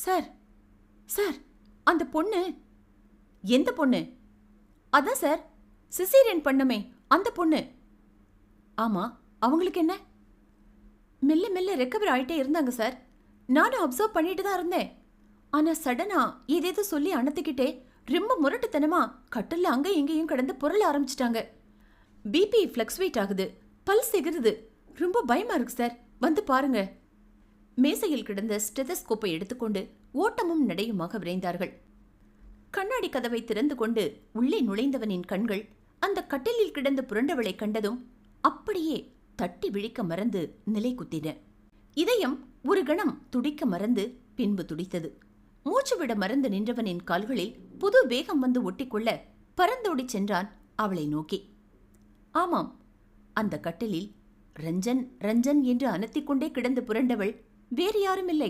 Sir sir, அந்த பொண்ணு. எந்த பொண்ணு? அதான் சார், சிசேரியன் பண்ணமே அந்த பொண்ணு. ஆமா, அவங்களுக்கு என்ன? மெல்ல மெல்ல ரெக்கவர் ஆயிட்டே இருந்தாங்க சார். நானும் அப்சர்வ் பண்ணிட்டு தான் இருந்தேன். ஆனா சடனா ஏதேதோ சொல்லி அணத்துக்கிட்டே ரொம்ப முரட்டுத்தனமா கட்டில்ல அங்க இங்கேயும் கிடந்து புரள ஆரம்பிச்சிட்டாங்க. பிபி ஃபிளக்சுவேட் ஆகுது, பல்ஸ் எகிருது. ரொம்ப பயமா இருக்கு சார், வந்து பாருங்க. மேசையில் கிடந்த ஸ்டெதஸ்கோப்பை எடுத்துக்கொண்டு ஓட்டமும் நடையுமாக விரைந்தார்கள். கண்ணாடி கதவை திறந்து கொண்டு உள்ளே நுழைந்தவனின் கண்கள் அந்த கட்டிலில் கிடந்து புரண்டவளை கண்டதும் அப்படியே தட்டி விழிக்க மறந்து நிலை குத்தின. இதயம் ஒரு கணம் துடிக்க மறந்து பின்பு துடித்தது. மூச்சுவிட மறந்து நின்றவனின் கால்களில் புது வேகம் வந்து ஒட்டிக்கொள்ள பறந்தோடி சென்றான் அவளை நோக்கி. ஆமாம், அந்த கட்டிலில் ரஞ்சன் ரஞ்சன் என்று அனத்திக் கொண்டே கிடந்து புரண்டவள் வேறு யாரும் இல்லை.